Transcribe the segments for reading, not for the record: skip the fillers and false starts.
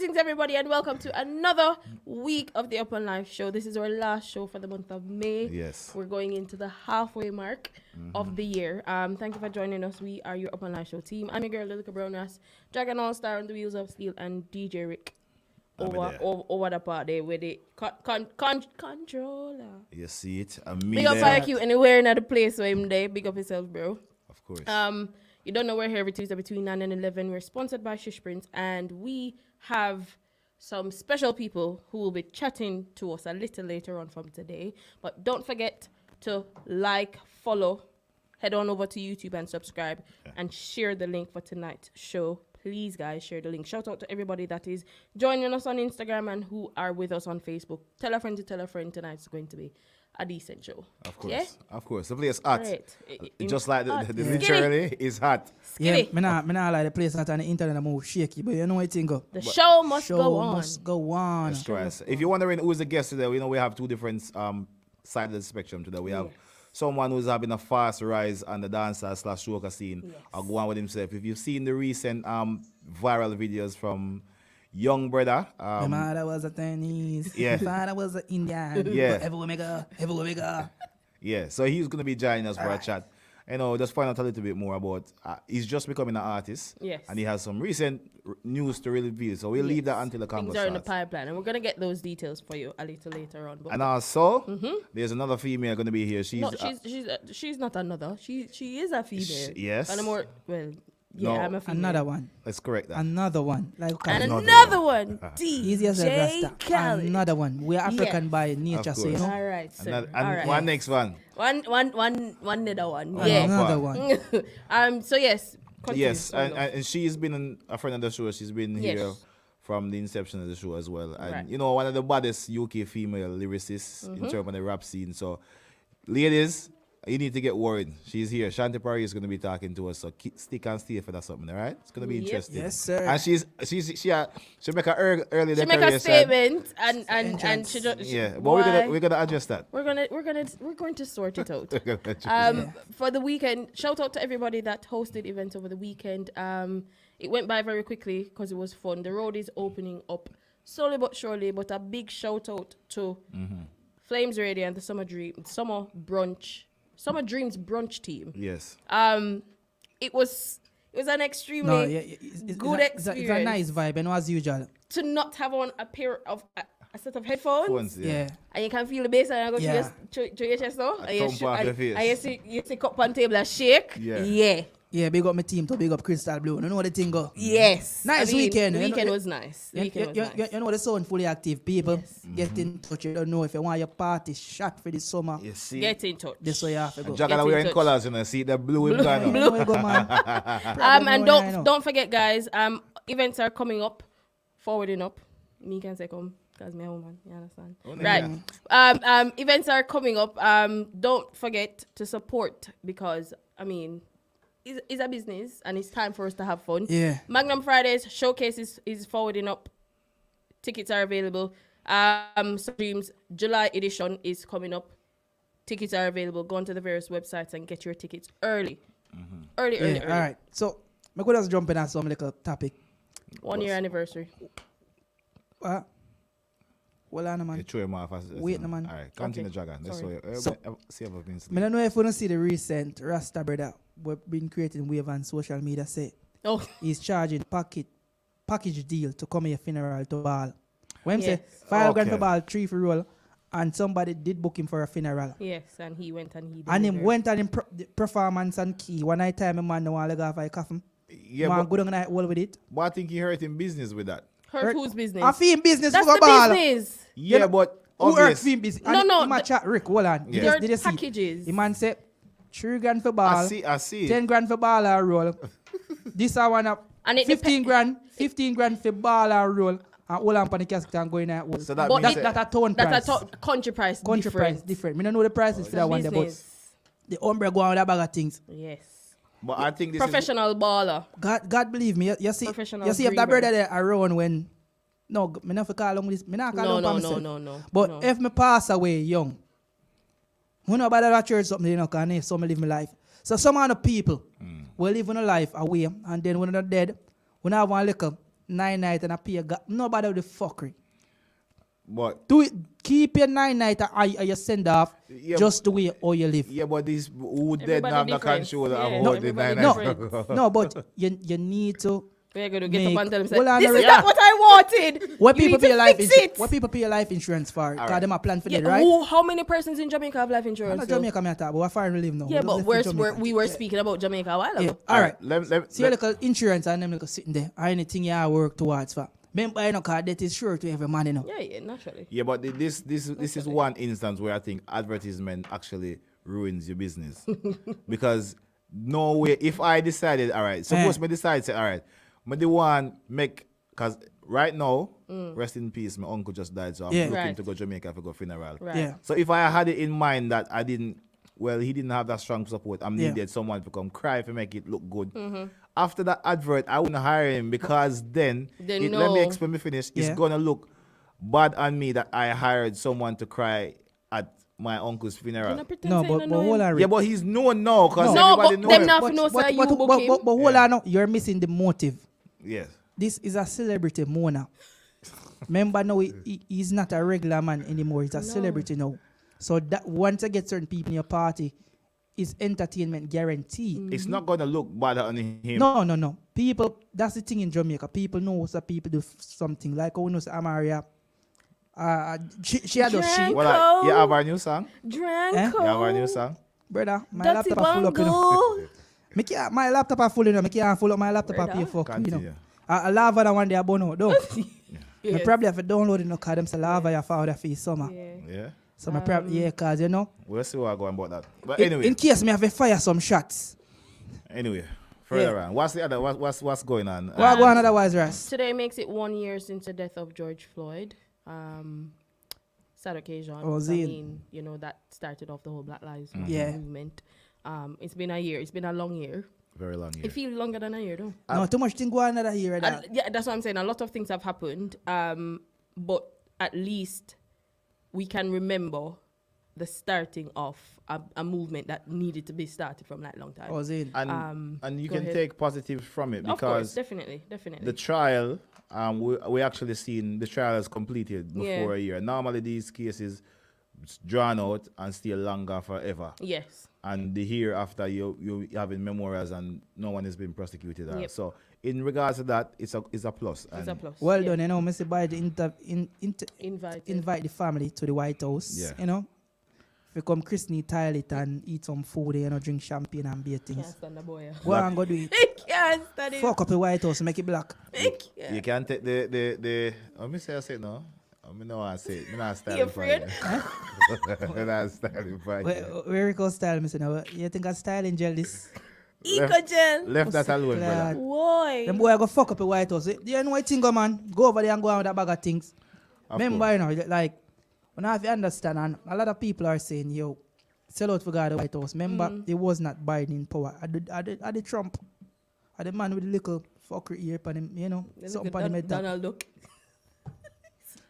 Greetings, everybody, and welcome to another week of the Up on Life show. This is our last show for the month of May. Yes. We're going into the halfway mark of the year. Thank you for joining us. We are your Up on Life show team. I'm your girl, Lilica Brown-Ross, Dragon All-Star on the Wheels of Steel, and DJ Rick over the party with the controller. You see it? Big up Fire Q anywhere in the place where I'm there. Big up yourself, bro. Of course. You don't know we're here every Tuesday between 9 and 11. We're sponsored by Shish Prince, and we have some special people who will be chatting to us a little later on from today. But don't forget to like, follow, head on over to YouTube and subscribe, and share the link for tonight's show. Please, guys, share the link. Shout out to everybody that is joining us on Instagram and who are with us on Facebook. Tell a friend to tell a friend. Tonight's going to be a decent show. Of course. Yeah? Of course. The place hot. Right. Just like hot. the literally is hot. Skilly. Yeah, me not like the place not on the internet move shaky, but you know what I think go. The show must go on. Must go on. That's right. If you're wondering who's the guest today, we know we have two different sides of the spectrum today. We have someone who's having a fast rise on the dancer / soca scene. I'll go on with himself. If you've seen the recent viral videos from Young Brother. My mother was a Chinese. Yeah. My father was an Indian. Yeah. Everywhere we go. Yeah, so he's going to be joining us for a chat. You know, just find out a little bit more about, he's just becoming an artist. Yes. And he has some recent news to reveal. So we'll leave that until the Things conversation are in the pipeline, and we're going to get those details for you a little later on. But And also, there's another female going to be here. no, she's not another. She is a female. yes. And more, well, yeah, No. I'm a female. Another one. Let's correct that. Another one. Like And Another another one. easy as a DJ rasta. Khaled. Another one. We're African by nature, Of so you course. know. All right, sir. And All right. one next one. One another one. Yeah. Another one. So yes. Continue, Yes, Solo. and she's been a friend of the show. She's been Yes. here from the inception of the show as well. And, Right. you know, one of the baddest UK female lyricists in terms of the rap scene. So, ladies, you need to get worried. She's here. Shanti Paris is going to be talking to us. So, stick and stay for that something, all right? It's going to be Yep. interesting. Yes, sir. And she make a early she make a declaration. statement and she just Yeah, but Boy, we're gonna adjust that. we're going to sort it out. We're gonna adjust For the weekend, shout out to everybody that hosted events over the weekend. It went by very quickly because it was fun. The road is opening up slowly but surely, but a big shout out to Flames Radio and the Summer Dreams brunch team. Yes. It was an extremely No, yeah, good it's a experience. nice vibe, and as usual. To not have on a pair of a set of headphones. Phones, Yeah. And you can feel the bass and I go Yeah. to your chest now. And thump off your face. you see cup on table and shake. Yeah. Yeah, big up my team to big up Crystal Blue. You know what the thing go? Yes. Nice weekend. The You know, weekend you- was nice. The weekend was nice. You know the sound fully active. People Yes. get in touch. You don't know if you want your party shot for the summer. You see. Get in touch. This way you have to go. Get Jagala in wearing touch. colors, you know. See the blue in Ghana. Blue. You go, man. And don't forget, guys. Events are coming up. Forwarding up. Me can say come because me a woman. You understand? Right. Events are coming up. Don't forget to support because it's a business and it's time for us to have fun. Yeah. Magnum Fridays showcase is forwarding up. Tickets are available. Dreams July edition is coming up. Tickets are available. Go onto the various websites and get your tickets early. Early. All right. So, I could just jump in on some little topic. 1 year anniversary. Well, on, You man. throw him off. Wait, no, man. All right, continue, Okay. Dragon. That's Sorry. what So- see if I've been I don't know if you don't see the recent Rasta brother we've been creating wave on social media say Oh, he's charging package deal to come here funeral to ball. When him Yes. say 5 grand Okay. for ball, 3 for roll, and somebody did book him for a funeral. yes, and he went and he And him delivered. went on him the performance and key. One night time, a man no want to go off a coffin. Yeah, Man but, go down and hold with it. but I think he hurt in business with that. Hurt whose business? I feel business That's for the ball. business. Yeah, know, but Who hurt obvious. film business? No, no, Him a chat Rick, hold on. Yeah. They're Did you see? packages. The man said 3 grand for ball. I see. 10 grand for ball and roll. This I want up. And it 15 grand for ball and roll. And all on the casket and going out. So that But means it- That a town price. That's a country price. Country different. price different. Me don't know the prices for that one there, but Business. the umbrella go on with that bag of things. Yes. but I think this is Professional baller. God believe me. You see, Professional you see if that dreamer. brother there around when. No, me not for call on this. Me not call on myself. No. But no. if me pass away young, who know about that church something, you know, because if some live my life. So some of the people will live in a life away, and then when they're dead, when I have one liquor, 9 night and I pay nobody with the fuckery. But Do it. Keep your 9 night and you send off Yeah, just the way how you live. yeah, but these who dead Everybody have the different. control Yeah, of no, how the everybody 9 different. No, but you need to. We're going to get up Make- and tell them, Hold on, this is yeah. not what I wanted. What You people need to pay life fix insurance? it. What people pay life insurance for? Because right. them a plan for Yeah, that, right? how many persons in Jamaica have life I'm insurance? not though? Jamaica, me talk, but we're foreign live now. Yeah, We but live in Jamaica. we were speaking about Jamaica a while ago. Yeah. All right. See your let, little insurance and them little sitting there. Or anything you work towards for. Remember, you know, cause that is sure to every man, you know. Yeah, naturally. yeah, but this is one instance where I think advertisement actually ruins your business. Because no way, if I decided, all right, suppose me decide, say, all right, me the one make, because right now, rest in peace, my uncle just died, so I'm Yeah. looking Right. to go Jamaica for go funeral. Right. Yeah. So if I had it in mind that I didn't, well, he didn't have that strong support, I'm Yeah. needed someone to come cry to make it look good. Mm-hmm. After that advert, I wouldn't hire him because then, They let know. me explain me finish, Yeah. it's going to look bad on me that I hired someone to cry at my uncle's You funeral. not pretend No, say you but don't know hold him. on. Yeah, but he's known now because No, everybody but know them him. not know say you book him. but hold Yeah. on now. You're missing the motive. Yes. This is a celebrity Mona. Remember now, he's not a regular man anymore. He's a celebrity now. So that once you get certain people in your party, is entertainment guarantee. It's not going to look bad on him. No. People, that's the thing in Jamaica. People know some people do something. Like how we know say Amaria. She had a she. Drank. Well, you have our new song? Dranko. You have our new song? Brother, my Dirty laptop are full up, you know. Bongo. My laptop are full, you know. I can't full up my laptop up Brother. here for, you Continue. know. I lava that one day I burn out, though. I Yes. probably have to download it, you know, because them say lava you found for summer. Yeah. Yeah. So I probably, yeah, because, you know. We'll see what I go about that. But In- anyway, in case me have to fire some shots. further Yeah. on. What's the other? What's going on? What go on otherwise, Ras? Today makes it 1 year since the death of George Floyd. Sad occasion. Oh, I Zane. mean, you know, that started off the whole Black Lives Mm-hmm. Matter Yeah. movement. It's been a year. It's been a long year. Very long year. It feels longer than a year, though. No, too much thing go on another here. That. Yeah, that's what I'm saying. A lot of things have happened. But at least we can remember the starting of a movement that needed to be started from that long time. Oh, Zane. And you go can ahead. take positive from it Of course, because definitely. the trial, we actually seen the trial is completed before Yeah. a year. Normally these cases drawn out and stay longer forever. Yes. And the year after you having memorials and no one is being prosecuted. Yep. So in regards to that, it's a plus. It's a plus. Well Yeah. done, you know. Mr. Biden Invited. invite the family to the White House. Yeah. You know. If you come Christine toilet and eat some food, you know, drink champagne and beer Can't things. stand the boy. Go and go do it. I can't stand it. Fuck up the White House, make it black. I can't. You can take the let me say I say no. I know I say it. I'm not You styling for you. afraid? I'm not styling for you. Where you go style, Mr. Now? You think I styling gel this? Eco-gel. Left that alone, Glad. brother. Why? Them boy go fuck up the White House. You know what thing go, man? Go over there and go on with that bag of things. Of Remember, course. you know, like, when I have to understand, and a lot of people are saying, yo, sell out for God the White House. Remember, it was not Biden in power. I did Trump. I the man with the little fuckery ear upon him, you know, something upon him head top. Donald Duck.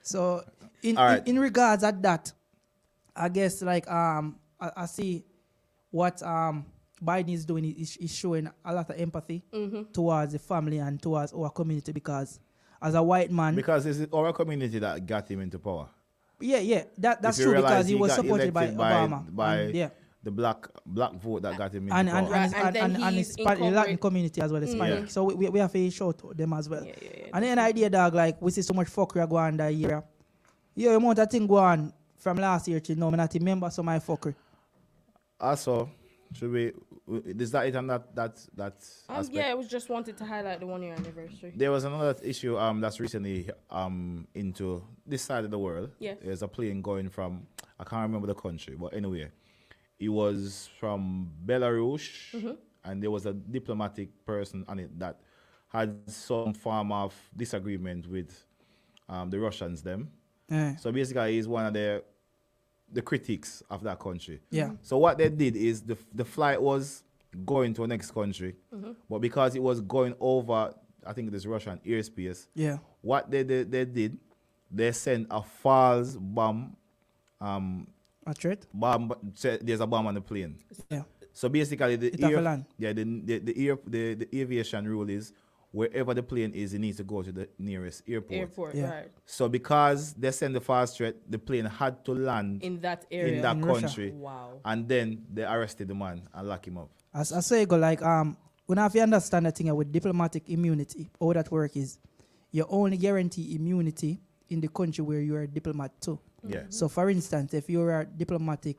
So, All right. in regards at that, I guess, like, I see what Biden is doing is showing a lot of empathy towards the family and towards our community because as a white man, Because it's our community that got him into power. that's If you true realize because he was got supported by elected Obama. by And, yeah. the black vote that got him into And power. Right, and then and he's it's the Latin incorporate- community as well, Hispanic. Yeah. So we have to shout them as well. Yeah. And then idea, dog, like we see so much fuckery go on that year. Yeah, the amount of thing go on from last year to now, I not remember some of my fuckery. Also, should we? Is that it on that aspect? Yeah, I was just wanted to highlight the 1 year anniversary. There was another issue that's recently into this side of the world. Yeah. There's a plane going from, I can't remember the country, but anyway, it was from Belarus, and there was a diplomatic person on it that had some form of disagreement with the Russians them. Yeah. So basically, he's one of the critics of that country. Yeah. So what they did is the flight was going to a next country, but because it was going over, I think this Russian airspace, Yeah. what they did, they sent a false bomb. A threat? There's a bomb on the plane. Yeah. So basically, It have a land. the aviation rule is wherever the plane is, it needs to go to the nearest airport. Yeah. Right. So because they sent the fast threat, the plane had to land In that area. in that In Russia. country. Wow. And then they arrested the man and locked him up. As I say, go like when have you understand the thing with diplomatic immunity, how that work is, you only guarantee immunity in the country where you are a diplomat too. Yeah. So for instance, if you are diplomatic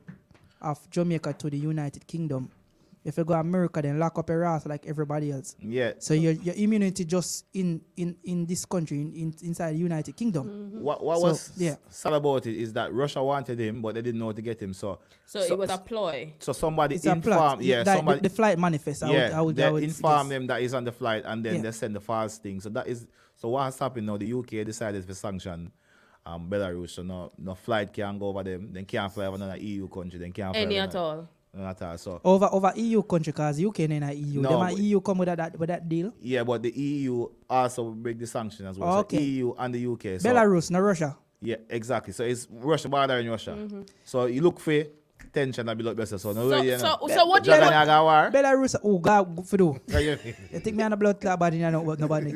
of Jamaica to the United Kingdom, if you go to America, then lock up your ass like everybody else. Yeah. So your immunity just in this country, inside the United Kingdom. What So, was yeah. sad about it is that Russia wanted him, but they didn't know how to get him. So So it was a ploy. so somebody It's a plot. informed, yeah, That- somebody, the flight manifest. yeah, I would they guess. informed them that he's on the flight, and then Yeah. they send the fast thing. So that is so what has happened now. The UK decided to sanction Belarus, so no flight can go over them. Then can't fly over another EU country. Then can't fly Any over at all. none at all. So Over EU country, because UK in a EU. No, Them a but- EU come with that deal. yeah, but the EU also break the sanction as well. Okay. So EU and the UK. So, Belarus, not Russia. yeah, exactly. So it's Russia border in Russia. So you look for tension and be lot better. So no So, way, you know. so what do you Jordan want? Yaga war. Belarus, oh, God, for do. So you- You think me on a blood clot body, I know what nobody.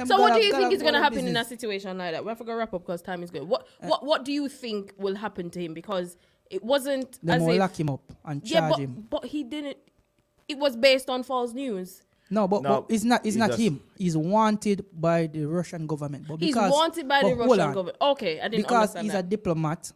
So what do you think is going to happen in a situation like that? We have to go wrap up because time is good. What do you think will happen to him? Because it wasn't Them as will if lock him up and yeah, charge him. but he didn't. It was based on false news. No, but it's not. It's he not just- him. He's wanted by the Russian government. But He's because, wanted by the but hold Russian on. government. Okay, I didn't Because understand he's that. a diplomat,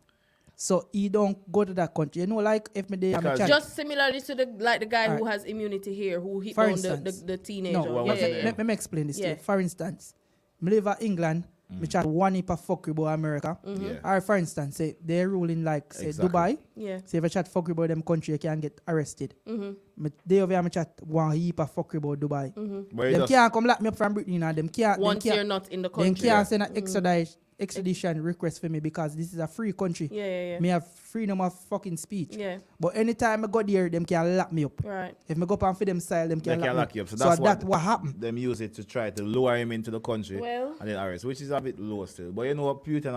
so he don't go to that country. You know, like if me there, I'm a Because chat. Just similarly to the guy who Alright. has immunity here, who hit For down instance, the teenager. No, Well, yeah, what's yeah, the yeah. name? let me explain this to Yeah. you. For instance, me live in England, me chat one heap of fuckery about America. Yeah. Or for instance, say they're ruling like say Exactly. Dubai. Yeah. Say if I chat fuckery about them country, you can get arrested. Mm-hmm. Me day over here, me chat one heap of fuckery about Dubai. But he Them just- can't come lock me up from Britain, and them can't. Once them can't, you're not in the them country. can't send an extradition request for me because this is a free country. Yeah, yeah, yeah. Me have freedom of fucking speech. Yeah. But anytime I go there, them can lock me up. Right. If me go up and for them style, them They can can lock lock me you up. up. So So that's that's what happened. them use it to try to lure him into the country Well. and then arrest, which is a bit low still. But you know what, Putin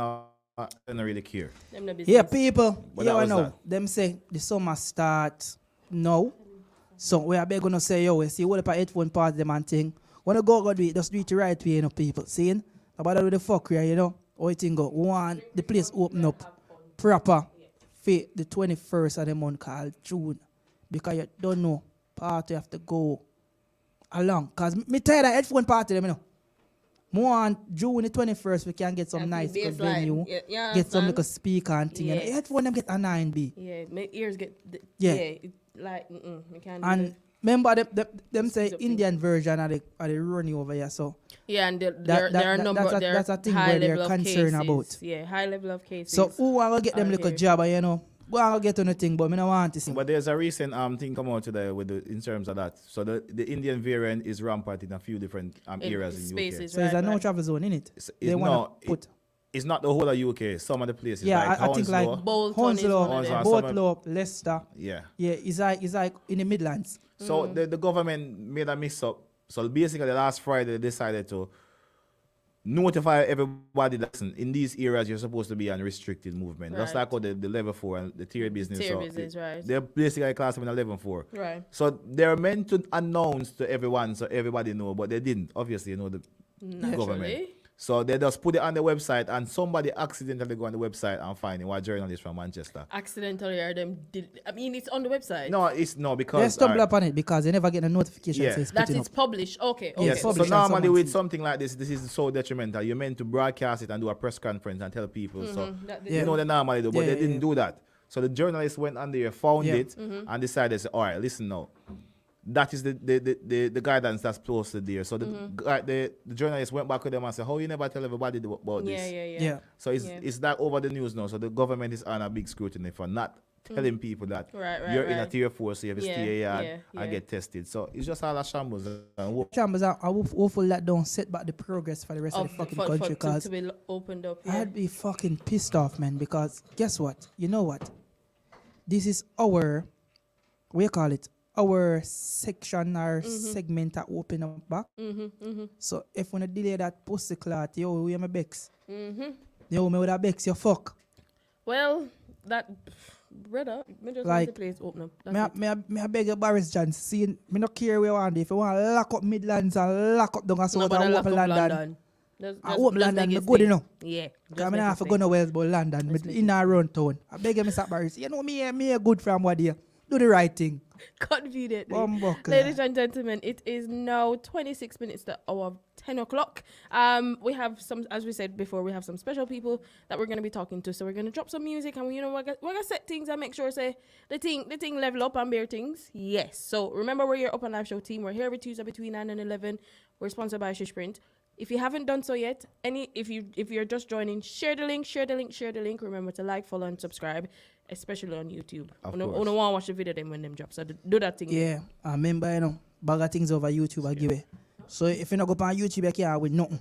don't really care. Them the business. Yeah, people. But Yeah, that I was know. that. Them say the summer start now. So we are gonna say, yo, we see what if I headphone part them and thing. Wanna go do it, just do it the right way, you know, people. Seeing? About with the fuck here, you know. How it thing go. We want the place open up proper for the 21st of the month called June. Because you don't know, party have to go along. Cause me tired of headphone party them, you know. More on June the 21st, we can get some And nice good baseline. venue. Yeah, yeah, Get some man. little speaker and thing. And Yeah. headphone them get a 9B. Yeah, my ears get. Yeah. It, like, I can't do And that. remember them say It's a thing. Indian version of the running over here. So Yeah, and there are a number. that's a thing high where they're level of concerned cases. about. Yeah, high level of cases. so who will get them Out little here. job, you know? Go and get on the thing, but me don't want to see. But there's a recent thing come out today with in terms of that. So the Indian variant is rampant in a few different In areas in spaces. So there's a no right. travel zone in it. UK. They want to put. It's not the whole of UK. Some of the places. Yeah, like I think like Hounslow. Bolton is one of Hounslow, them. Boatlow, Leicester. Yeah. Yeah, it's like in the Midlands. So the government made a mix up. So basically, last Friday they decided to notify everybody that listen, in these areas you're supposed to be on restricted movement. Just Right. like how the level 4 and the tier business. Tier so business, right. They're basically classified in 11-4. Right. So they're meant to announce to everyone so everybody know, but they didn't. Obviously, you know the government. Naturally. So they just put it on the website, and somebody accidentally go on the website and find it. One journalist from Manchester. Accidentally, or them did. I mean, it's on the website. No, it's no They because stumble alright. upon it because they never get a notification. Yeah. Say it's That putting is up. published. Okay. Okay. Yes, So published and normally someone with sees. something like this is so detrimental. You're meant to broadcast it and do a press conference and tell people. So That- Yeah. you know they normally do, but Yeah, they yeah, didn't yeah. do that. So the journalist went on there, found Yeah. it, and decided, say, all right, listen now. That is the guidance that's posted there. So the journalist went back with them and said, how you never tell everybody about Yeah, this? yeah, yeah. Yeah. So Yeah. it's that over the news now. So the government is on a big scrutiny for not telling people that Right, right, you're in a right. tier 4, so you have to Yeah, stay here yeah, yeah. and get tested. So it's just all a shambles. And Chambers are hopeful that don't set back the progress for the rest of the fucking country because to be opened up. Yeah. I'd be fucking pissed off, man, because guess what? You know what? This is our, what you call it? Our section or segment that open up back. So if we delay that pussy clot, yo, we am a bex. Yo, me with a bex, you fuck. Well, that brother, me just Like, want the place open up. That's it. Me I beg you, Boris Johnson. Me no care where you want. If you want to lock up Midlands and lock up down a South and open London. I open London, me good enough. Yeah. Because I have to go nowhere but London. Me in and around town. I beg you, Mr. Boris. You know me a good from what here. Do the right thing. Conveniently. Bumbuckler. Ladies and gentlemen, it is now 26 minutes to our 10 o'clock. We have some, as we said before, we have some special people that we're going to be talking to. So we're going to drop some music and, we're going to set things and make sure, say, the thing level up and bear things. Yes. So remember, we're your Up and Live Show team. We're here every Tuesday between 9 and 11. We're sponsored by Shishprint. If you haven't done so yet, if you're just joining, share the link. Remember to like, follow, and subscribe, especially on YouTube. I don't want to watch the video then when them drop. So do that thing. Yeah, I remember, bag of things over YouTube I give it. So if you not go on YouTube, you can't with nothing.